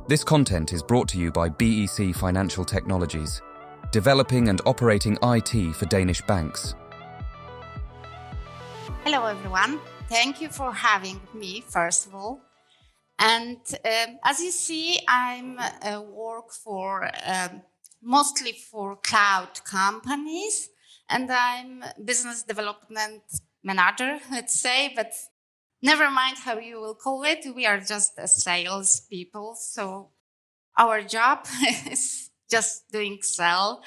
This content is brought to you by BEC Financial Technologies, developing and operating IT for Danish banks. Hello everyone, thank you for having me first of all. And as you see, I'm work for mostly for cloud companies, and I'm business development manager, let's say, but never mind how you will call it. We are just sales people, so our job is just doing sell.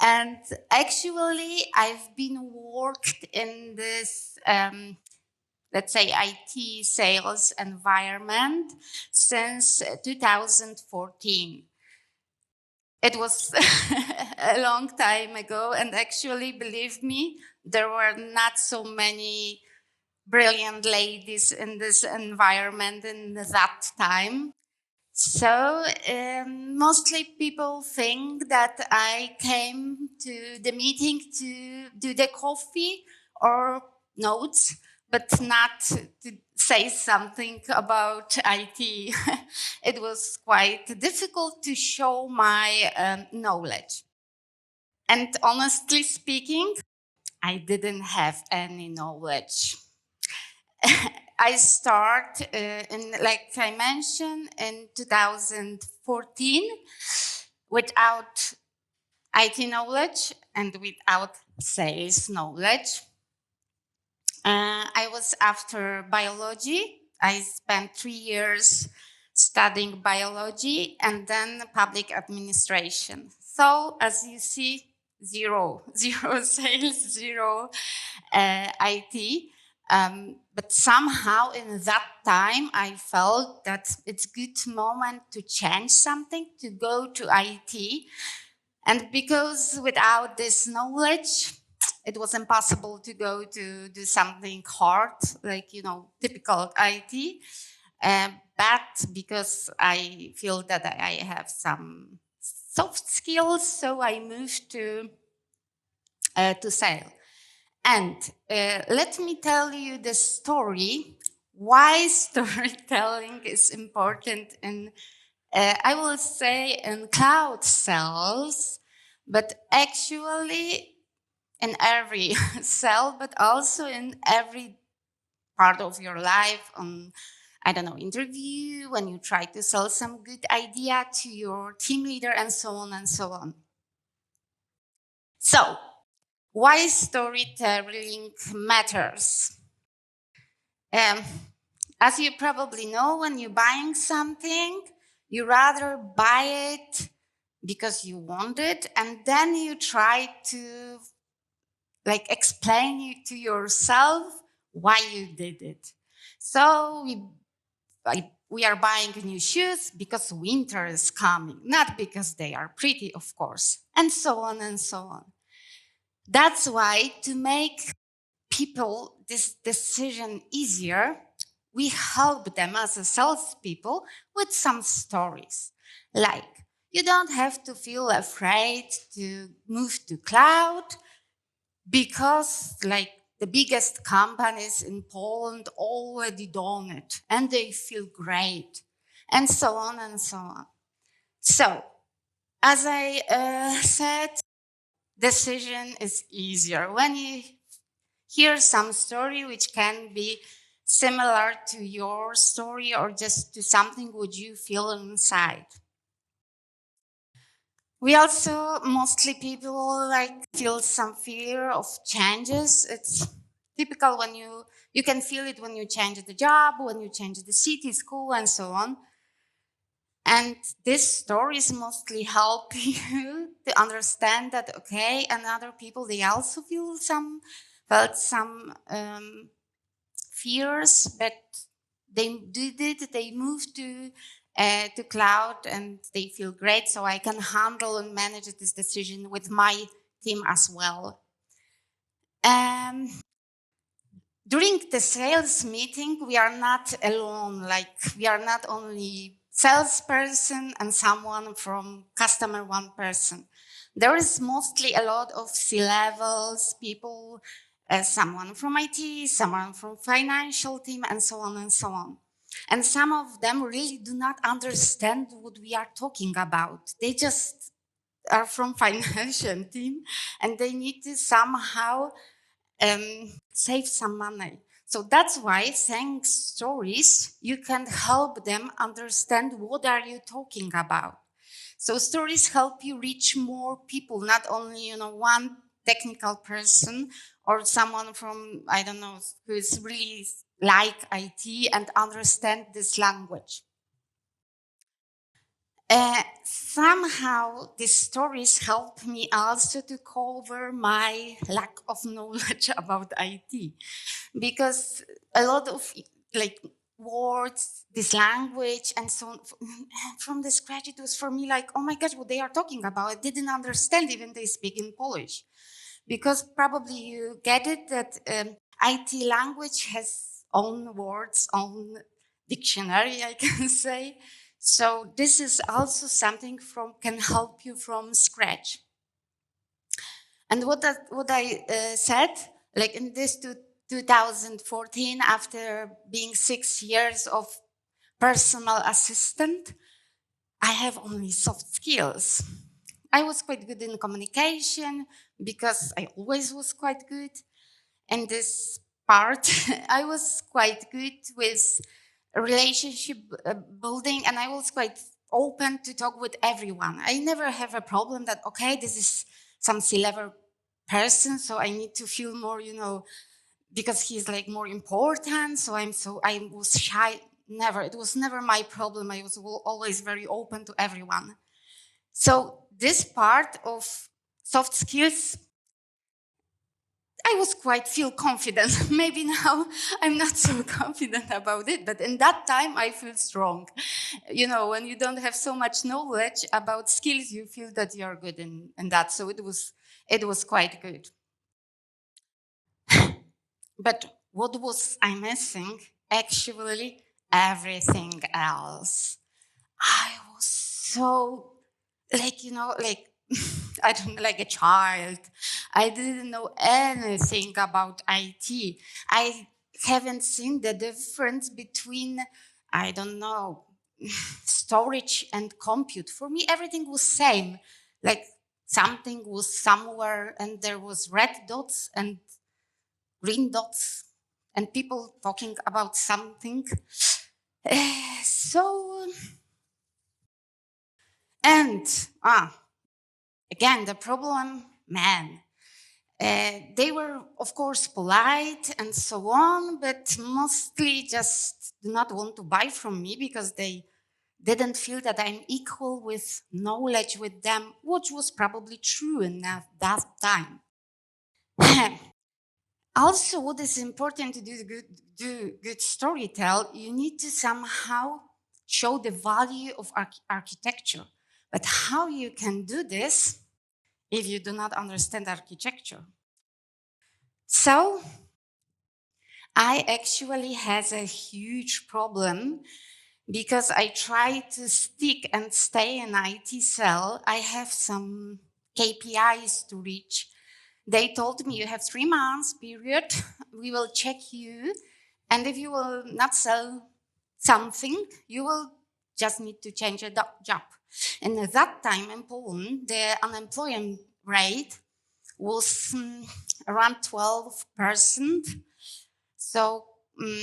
And actually, I've been worked in this, let's say, IT sales environment since 2014. It was a long time ago, and actually, believe me, there were not so many brilliant ladies in this environment in that time. So mostly people think that I came to the meeting to do the coffee or notes, but not to say something about IT. It was quite difficult to show my knowledge. And honestly speaking, I didn't have any knowledge. I start like I mentioned, in 2014 without IT knowledge and without sales knowledge. I was after biology. I spent 3 years studying biology and then public administration. So as you see, zero sales, zero IT. But somehow in that time, I felt that it's a good moment to change something, to go to IT. And because without this knowledge, it was impossible to go to do something hard, like, typical IT. But because I feel that I have some soft skills, so I moved to sales. And let me tell you the story, why storytelling is important in, I will say, in cloud sales, but actually in every sell, but also in every part of your life, on, interview, when you try to sell some good idea to your team leader, and so on and so on. So, why storytelling matters? As you probably know, when you're buying something, you rather buy it because you want it, and then you try to explain to yourself why you did it. So we are buying new shoes because winter is coming, not because they are pretty, of course, and so on and so on. That's why, to make people this decision easier, we help them as a salespeople with some stories. Like, you don't have to feel afraid to move to cloud because, the biggest companies in Poland already done it and they feel great, and so on and so on. So, as I said, decision is easier when you hear some story which can be similar to your story or just to something which you feel inside. We also, mostly people feel some fear of changes. It's typical when you can feel it when you change the job, when you change the city, school, and so on. And these stories mostly help you to understand that, okay, and other people, they also felt some fears, but they did it, they moved to cloud and they feel great, so I can handle and manage this decision with my team as well. During the sales meeting, we are not alone, we are not only salesperson and someone from customer, one person. There is mostly a lot of C-levels, people, someone from IT, someone from financial team, and so on and so on. And some of them really do not understand what we are talking about. They just are from financial team and they need to somehow save some money. So that's why, thanks stories, you can help them understand what are you talking about. So stories help you reach more people, not only, one technical person or someone from, I don't know, who is really like IT and understand this language. Somehow these stories help me also to cover my lack of knowledge about IT, because a lot of words, this language and so on, from the scratch it was for me like, oh my gosh, what they are talking about. I didn't understand even they speak in Polish, because probably you get it that IT language has own words, own dictionary, I can say. So this is also something can help you from scratch. And what I said, like in this 2014, after being 6 years of personal assistant, I have only soft skills. I was quite good in communication because I always was quite good. And this part, I was quite good with relationship building, and I was quite open to talk with everyone. I never have a problem that, okay, this is some C-level person, so I need to feel more, because he's like more important. So I was shy. Never. It was never my problem. I was always very open to everyone. So this part of soft skills, I was quite feel confident. Maybe now I'm not so confident about it, but in that time I feel strong. When you don't have so much knowledge about skills, you feel that you're good in that. So it was quite good. But what was I missing? Actually, everything else. I was so I don't know, like a child. I didn't know anything about IT. I haven't seen the difference between, I don't know, storage and compute. For me, everything was same. Like something was somewhere and there was red dots and green dots and people talking about something. And again, the problem, man, they were, of course, polite and so on, but mostly just do not want to buy from me because they didn't feel that I'm equal with knowledge with them, which was probably true in that time. Also, what is important to do good storytell, you need to somehow show the value of architecture. But how you can do this if you do not understand architecture? So I actually has a huge problem because I try to stick and stay in IT cell. I have some KPIs to reach. They told me you have 3 months period. We will check you. And if you will not sell something, you will just need to change a job. And at that time in Poland, the unemployment rate was around 12%. So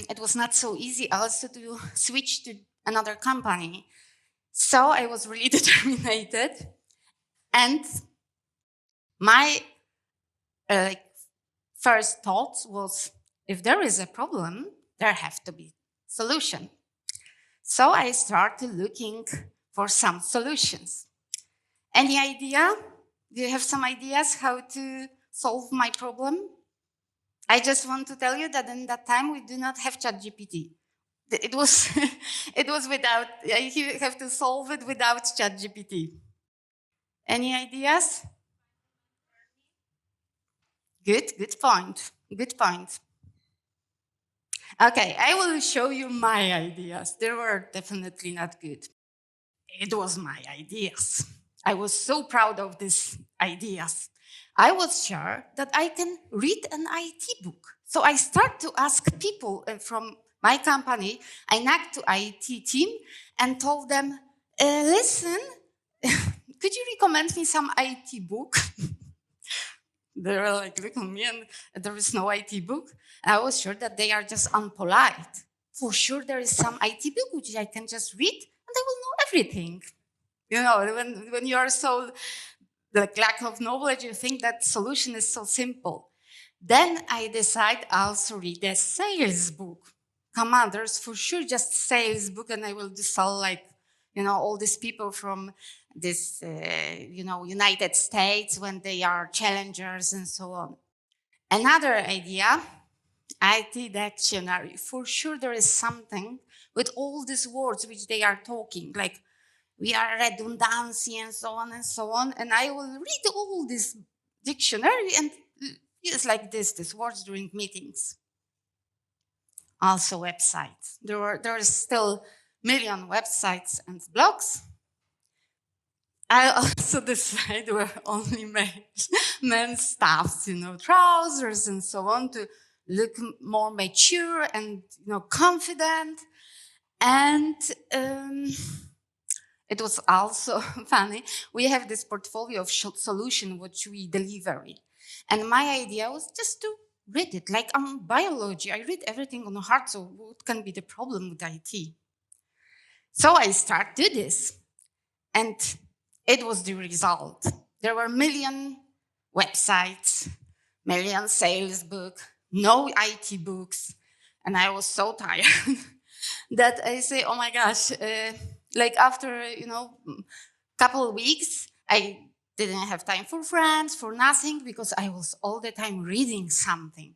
it was not so easy also to switch to another company. So I was really determined. And my first thought was, if there is a problem, there has to be solution. So I started looking for some solutions. Any idea? Do you have some ideas how to solve my problem? I just want to tell you that in that time we do not have ChatGPT. It was it was without, you have to solve it without ChatGPT. Any ideas? Good point. Good point. Okay, I will show you my ideas. They were definitely not good. It was my ideas. I was so proud of these ideas. I was sure that I can read an IT book. So I start to ask people from my company, I knocked to IT team and told them, listen, could you recommend me some IT book? They were like, look at me, and there is no IT book. And I was sure that they are just unpolite. For sure, there is some IT book which I can just read, and I will know everything. You know, when you are so like lack of knowledge, you think that solution is so simple. Then I decide I'll also read a sales book. Come on, there's for sure just sales book, and I will just sell like, you know, all these people from this, you know, United States when they are challengers and so on. Another idea, IT dictionary. For sure there is something with all these words which they are talking, like we are redundancy and so on and so on. And I will read all this dictionary and use like these words during meetings. Also websites. There are still million websites and blogs. I also decided were only men's stuffs, you know, trousers and so on, to look more mature and, you know, confident. And it was also funny. We have this portfolio of solution which we deliver. And my idea was just to read it, like on biology. I read everything on heart, so what can be the problem with IT? So I started to do this, and it was the result. There were million websites, million sales books, no IT books, and I was so tired that I say, oh my gosh, like after, you know, couple of weeks, I didn't have time for friends, for nothing, because I was all the time reading something,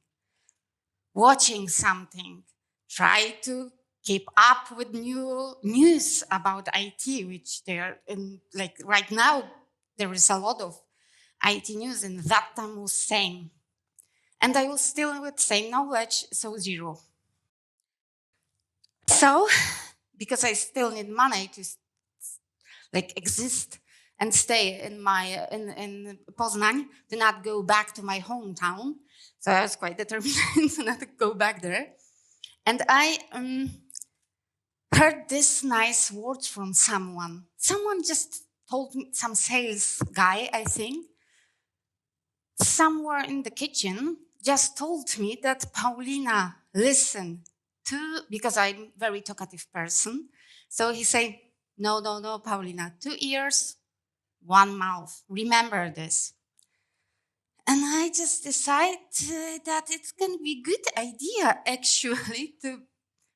watching something, try to keep up with new news about IT, which there, in like right now, there is a lot of IT news, and that time was same. And I was still with same knowledge, so zero. So, because I still need money to like exist and stay in my in Poznań, to not go back to my hometown. So I was quite determined to not go back there. And I heard this nice words from someone. Someone just told me, some sales guy, I think, somewhere in the kitchen, just told me that, Paulina, listen to, because I'm a very talkative person. So he said, no, Paulina, 2 ears, 1 mouth. Remember this. And I just decided that it can be a good idea, actually, to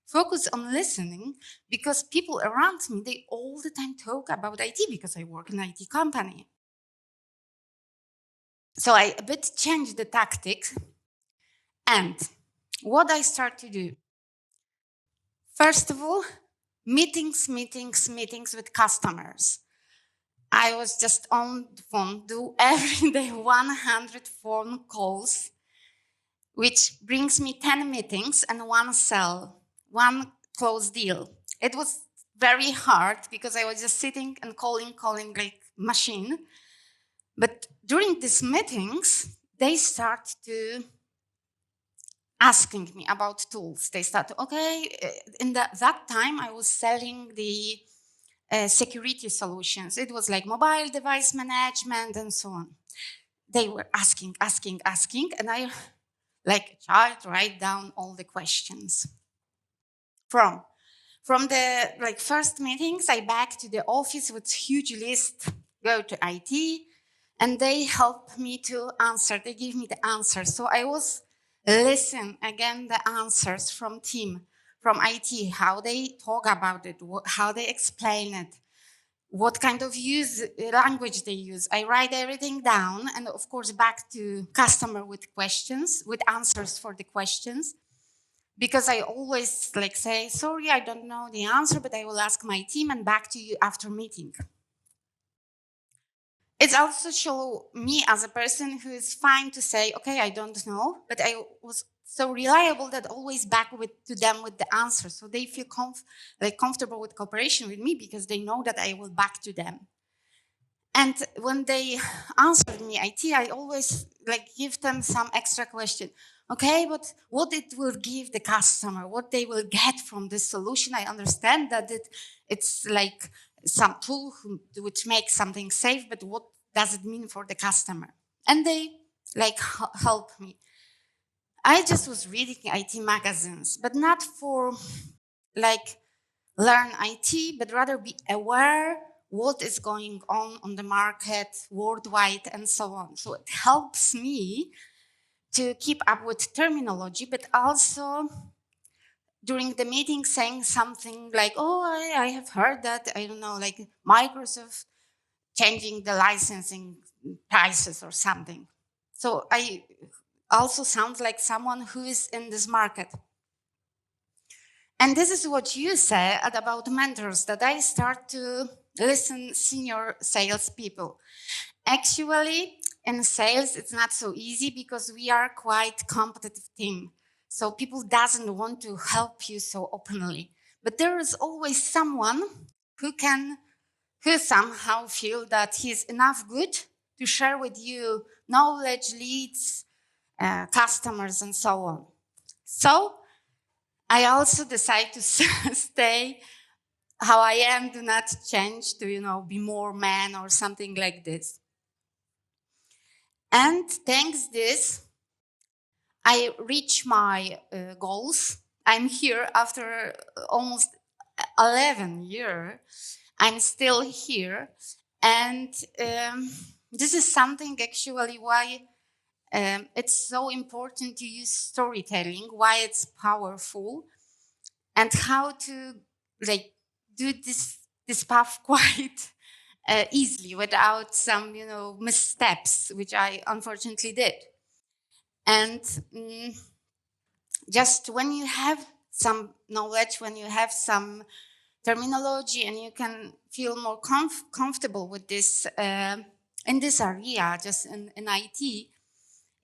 focus on listening, because people around me, they all the time talk about IT because I work in an IT company. So I a bit changed the tactics. And what I start to do, first of all, meetings with customers. I was just on the phone, do every day 100 phone calls, which brings me 10 meetings and 1 sell, 1 closed deal. It was very hard because I was just sitting and calling like machine. But during these meetings, they start to asking me about tools. They start, okay, in that time I was selling the security solutions. It was like mobile device management and so on. They were asking, and I, like a child, write down all the questions. From the like first meetings, I back to the office with huge list, go to IT, and they help me to answer. They give me the answers. So I was listen again the answers from team, from IT, how they talk about it, how they explain it, what kind of language they use. I write everything down, and of course back to customer with questions, with answers for the questions, because I always like say, sorry, I don't know the answer, but I will ask my team and back to you after meeting. It also shows me as a person who is fine to say, okay, I don't know, but I was so reliable that always back to them with the answer. So they feel comfortable with cooperation with me because they know that I will back to them. And when they answered me IT, I always like give them some extra question. Okay, but what it will give the customer, what they will get from this solution, I understand that it's like some tool which makes something safe, but what does it mean for the customer? And they like help me. I just was reading IT magazines, but not for like learn IT, but rather be aware what is going on the market worldwide and so on. So it helps me to keep up with terminology, but also during the meeting saying something like, oh, I have heard that, I don't know, like Microsoft changing the licensing prices or something. So I also sound like someone who is in this market. And this is what you said about mentors, that I start to listen senior salespeople. Actually, in sales, it's not so easy because we are quite competitive team. So people doesn't want to help you so openly. But there is always someone who somehow feel that he is enough good to share with you knowledge, leads, customers, and so on. So I also decide to stay how I am, do not change to, be more man or something like this. And thanks this, I reach my goals. I'm here after almost 11 years. I'm still here. And this is something actually why it's so important to use storytelling, why it's powerful, and how to like do this path quite easily without some missteps, which I unfortunately did. And just when you have some knowledge, when you have some terminology, and you can feel more comfortable with this in this area, just in IT,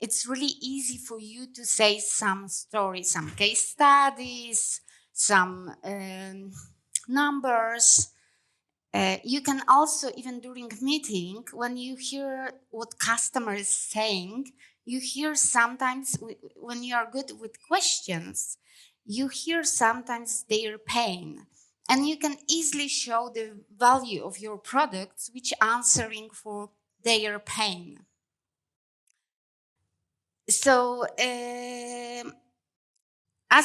it's really easy for you to say some stories, some case studies, some numbers. You can also, even during meeting, when you hear what customer is saying, you hear sometimes when you are good with questions, you hear sometimes their pain. And you can easily show the value of your products, which answering for their pain. So as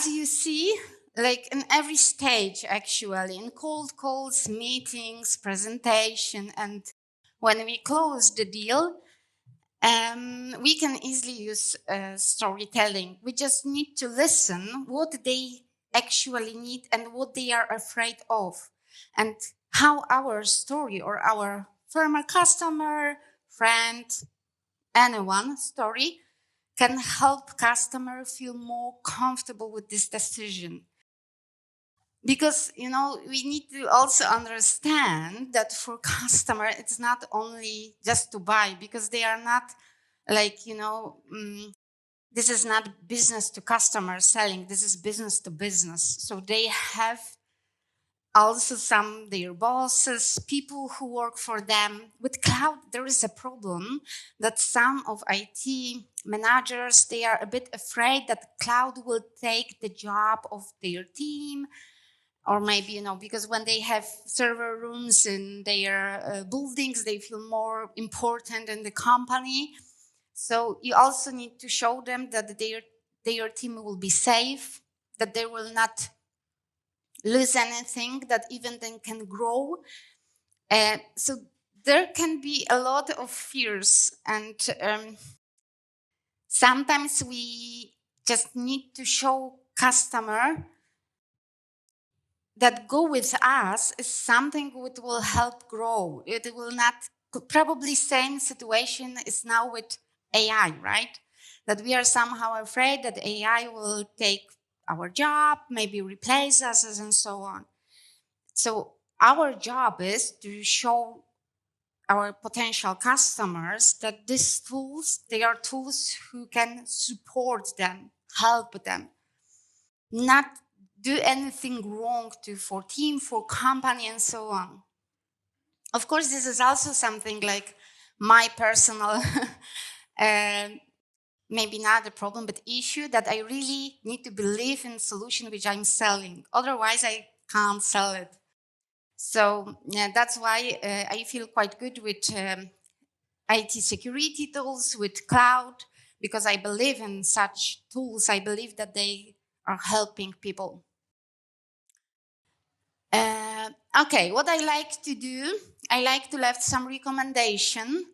you see, like in every stage, actually, in cold calls, meetings, presentation, and when we close the deal, we can easily use storytelling. We just need to listen what they actually need and what they are afraid of, and how our story or our former customer, friend, anyone story can help customer feel more comfortable with this decision. Because, we need to also understand that for customer, it's not only just to buy, because they are not like, this is not business to customer selling, this is business to business. So they have also their bosses, people who work for them. With cloud, there is a problem that some of IT managers, they are a bit afraid that cloud will take the job of their team, or maybe, because when they have server rooms in their buildings, they feel more important in the company. So you also need to show them that their team will be safe, that they will not lose anything, that even they can grow. So there can be a lot of fears, and sometimes we just need to show customer that go with us is something which will help grow. It will not, probably same situation is now with AI, right? That we are somehow afraid that AI will take our job, maybe replace us, and so on. So our job is to show our potential customers that these tools, they are tools who can support them, help them, not do anything wrong for team, for company, and so on. Of course, this is also something like my personal maybe not a problem, but issue that I really need to believe in solution which I'm selling. Otherwise, I can't sell it. So that's why I feel quite good with IT security tools, with cloud, because I believe in such tools. I believe that they are helping people. Okay, what I like to do, I like to left some recommendation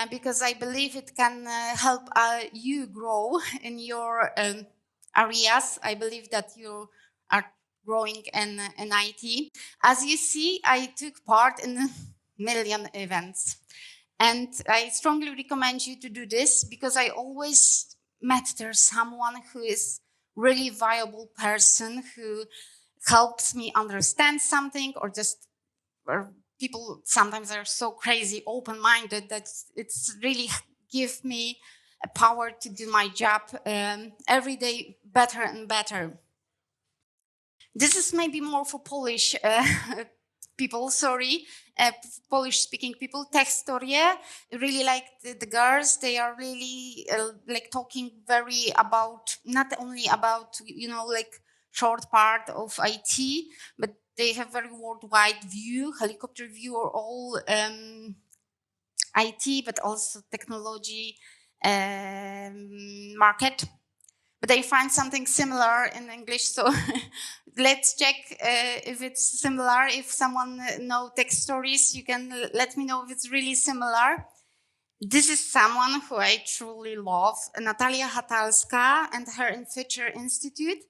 because I believe it can help you grow in your areas. I believe that you are growing in IT. As you see, I took part in a million events. And I strongly recommend you to do this because I always met there someone who is really viable person who helps me understand something, or people sometimes are so crazy open-minded that it's really give me a power to do my job every day better and better. This is maybe more for Polish people, sorry, Polish-speaking people. Tech story, really like the girls. They are really like talking very about, not only about, like short part of IT, but they have very worldwide view, helicopter view, or all IT, but also technology market. But I find something similar in English, so let's check if it's similar. If someone know tech stories, you can let me know if it's really similar. This is someone who I truly love, Natalia Hatalska and her in Future Institute.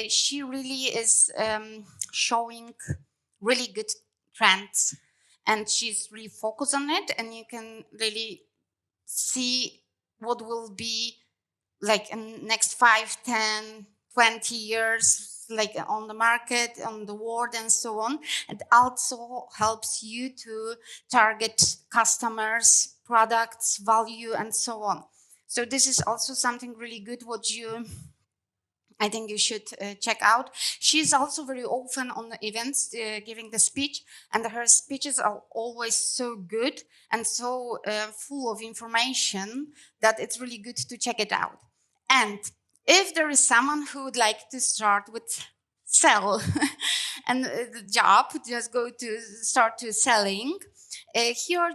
She really is showing really good trends, and she's really focused on it, and you can really see what will be like in next 5, 10, 20 years, like on the market, on the world, and so on. It also helps you to target customers, products, value, and so on. So this is also something really good what I think you should check out. She's also very often on the events giving the speech, and her speeches are always so good and so full of information that it's really good to check it out. And if there is someone who would like to start with sell and the job, just go to start to selling, here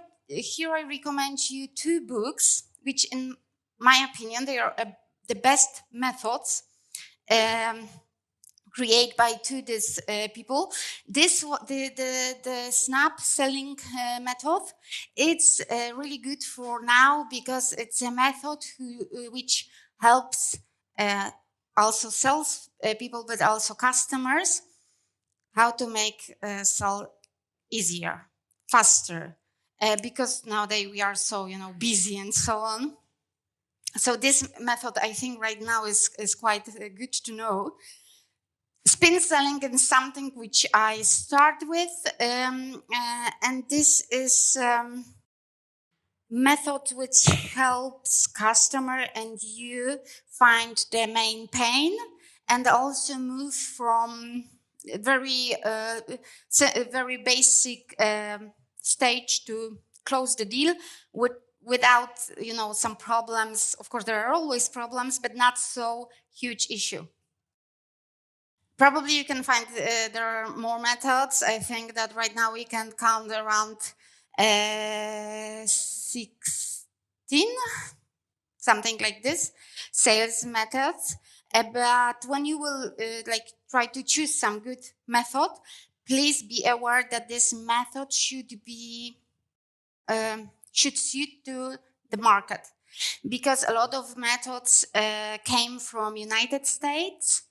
I recommend you 2 books, which in my opinion, they are the best methods created by 2 these people. The snap selling method. It's really good for now because it's a method which helps also sales people, but also customers, how to make sell easier, faster, because nowadays we are so busy and so on. So this method, I think, right now is quite good to know. Spin selling is something which I start with, and this is method which helps customer and you find their main pain and also move from very basic stage to close the deal without some problems. Of course, there are always problems, but not so huge issue. Probably you can find there are more methods. I think that right now we can count around 16, something like this, sales methods. But when you will try to choose some good method, please be aware that this method should suit to the market, because a lot of methods came from United States,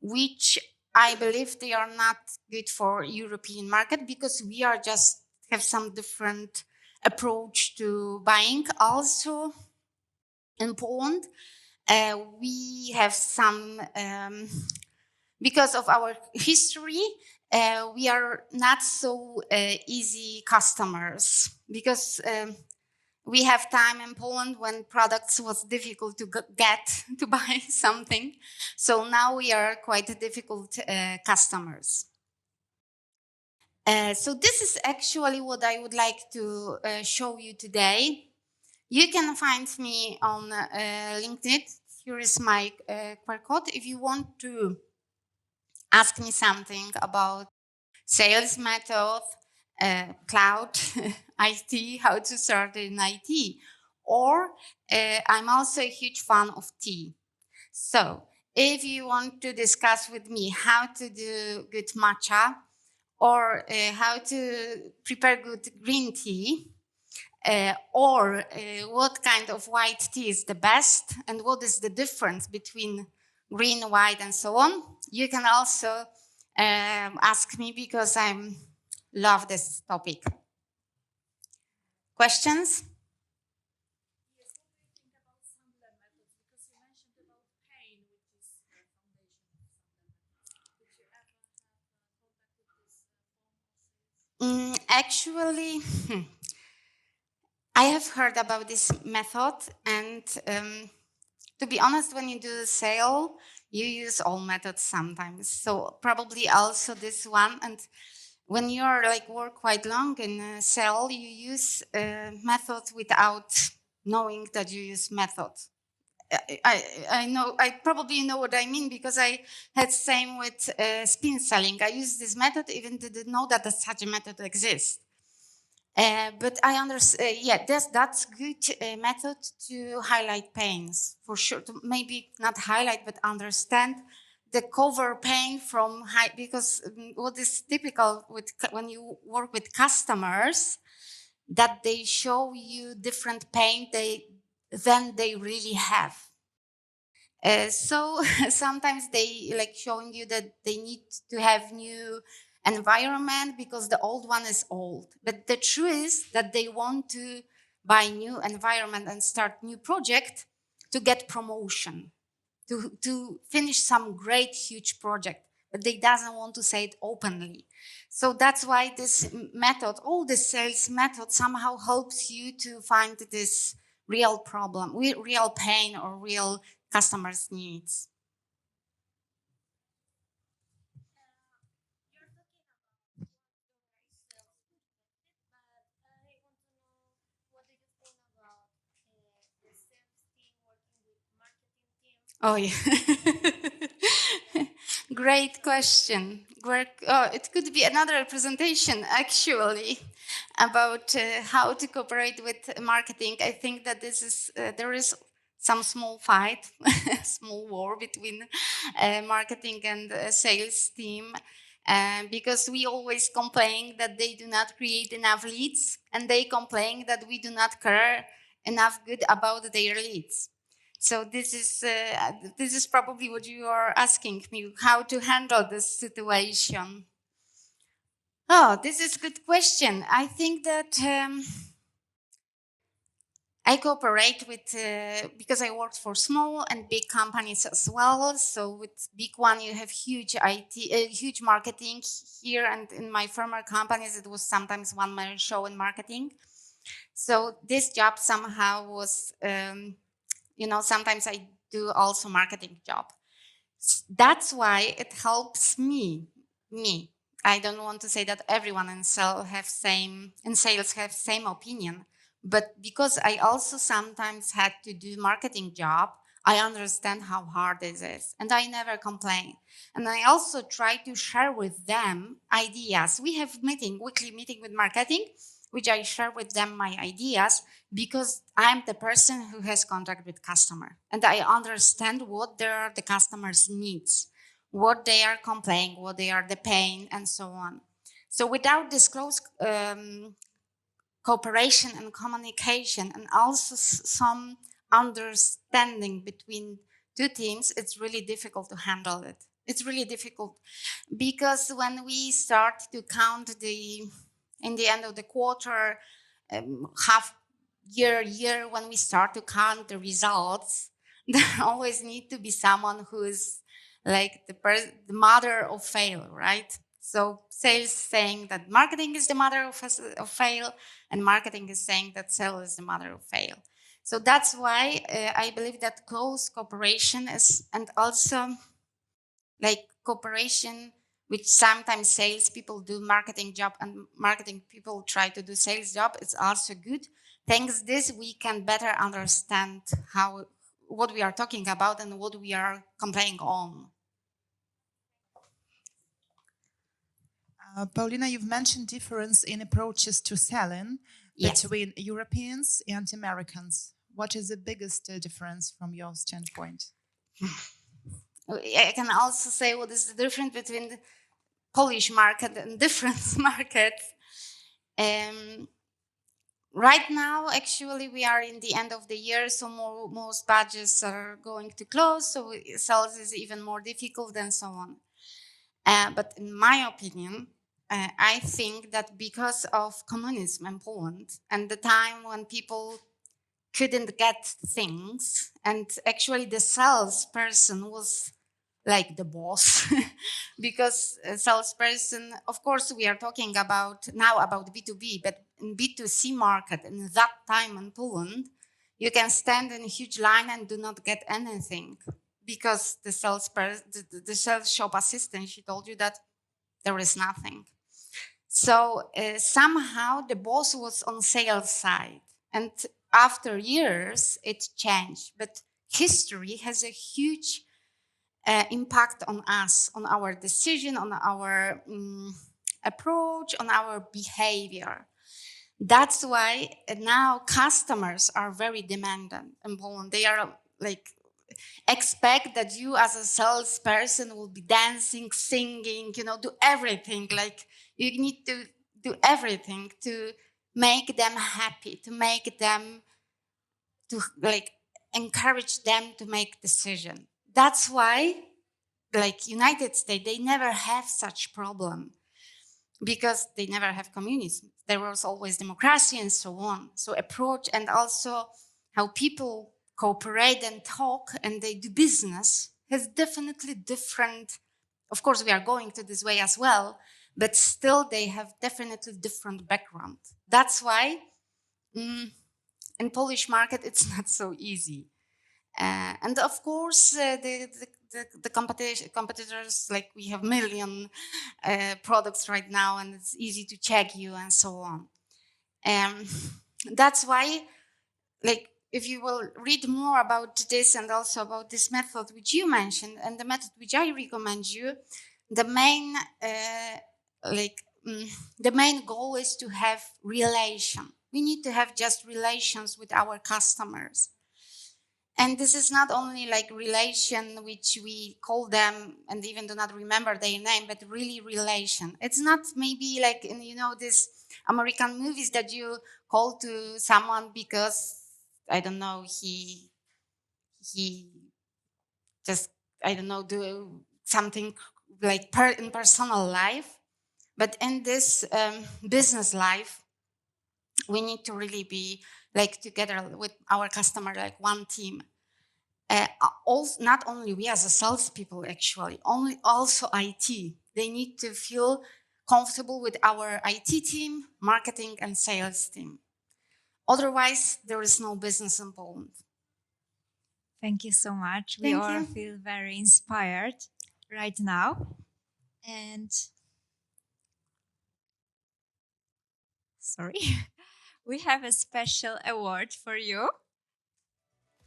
which I believe they are not good for European market because we are just have some different approach to buying. Also in Poland, we have some, because of our history, we are not so easy customers because we have time in Poland when products was difficult to get to buy something. So now we are quite difficult customers. So this is actually what I would like to show you today. You can find me on LinkedIn. Here is my QR code. If you want to ask me something about sales method, cloud, IT, how to start in IT, or I'm also a huge fan of tea. So if you want to discuss with me how to do good matcha or how to prepare good green tea, or what kind of white tea is the best and what is the difference between green, white, and so on, you can also ask me because I love this topic. Questions? Actually, I have heard about this method, and to be honest, when you do a sale, you use all methods sometimes. So probably also this one. And when you're work quite long in a sale, you use method without knowing that you use method. I know, I probably know what I mean because I had same with spin selling. I used this method even didn't know that such a method exists. But I understand, yeah, that's good method to highlight pains for sure. To maybe not highlight, but understand the cover pain from high, because what is typical with when you work with customers, that they show you different pain than they really have. So sometimes they showing you that they need to have new environment because the old one is old. But the truth is that they want to buy new environment and start new project to get promotion, to finish some great huge project, but they doesn't want to say it openly. So that's why this method, all the sales method, somehow helps you to find this real problem, real pain, or real customers' needs. Oh, yeah. Great question. It could be another presentation, actually, about how to cooperate with marketing. I think that this is there is some small fight, small war between marketing and sales team, because we always complain that they do not create enough leads, and they complain that we do not care enough good about their leads. So this is probably what you are asking me, how to handle this situation. Oh, this is a good question. I think that I cooperate with, because I worked for small and big companies as well. So with big one, you have huge IT, huge marketing here. And in my former companies, it was sometimes one-man show in marketing. So this job somehow was, sometimes I do also marketing job. That's why it helps me. I don't want to say that everyone in sales have same opinion, but because I also sometimes had to do marketing job, I understand how hard this is, and I never complain. And I also try to share with them ideas. We have weekly meeting with marketing, which I share with them my ideas, because I'm the person who has contact with customer, and I understand what the customers' needs, what they are complaining, what they are the pain, and so on. So without this close cooperation and communication, and also some understanding between two teams, it's really difficult to handle it. It's really difficult because when we start to count in the end of the quarter, half year, when we start to count the results, there always need to be someone who is like the mother of fail, right? So sales saying that marketing is the mother of fail, and marketing is saying that sales is the mother of fail. So that's why I believe that close cooperation is, and also cooperation, which sometimes sales people do marketing job and marketing people try to do sales job, it's also good. Thanks this, we can better understand what we are talking about and what we are complaining on. Paulina, you've mentioned difference in approaches to selling between Europeans and Americans. What is the biggest difference from your standpoint? I can also say what is the difference between the Polish market and different markets. Right now, actually, we are in the end of the year, so most budgets are going to close, so sales is even more difficult and so on. But in my opinion, I think that because of communism in Poland and the time when people couldn't get things, and actually the salesperson was like the boss, because a salesperson, of course, we are talking about now about B2B, but in B2C market, in that time in Poland, you can stand in a huge line and do not get anything because the sales shop assistant, she told you that there is nothing. So somehow the boss was on sales side, and after years it changed. But history has a huge impact on us, on our decision, on our approach, on our behavior. That's why now customers are very demanding in Poland. They are like expect that you as a salesperson will be dancing, singing, do everything. Like you need to do everything to make them happy, to make them, to like encourage them to make decision. That's why, like United States, they never have such problem because they never have communism. There was always democracy and so on. So approach and also how people cooperate and talk and they do business has definitely different. Of course, we are going to this way as well, but still they have definitely different background. That's why in Polish market, it's not so easy. And of course, the competitors, like we have million products right now, and it's easy to check you and so on. That's why, like, if you will read more about this and also about this method which you mentioned and the method which I recommend you, the main the main goal is to have relation. We need to have just relations with our customers. And this is not only like relation, which we call them and even do not remember their name, but really relation. It's not maybe like in, this American movies that you call to someone because, I don't know, he just, I don't know, do something like in personal life. But in this business life, we need to really be like together with our customer, like one team. Also, not only we as a salespeople, actually, also IT. They need to feel comfortable with our IT team, marketing and sales team. Otherwise, there is no business in Poland. Thank you so much. We all feel very inspired right now. And sorry, we have a special award for you.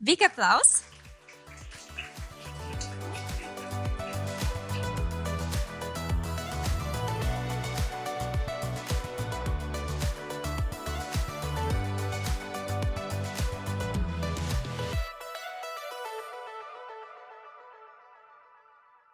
Big applause.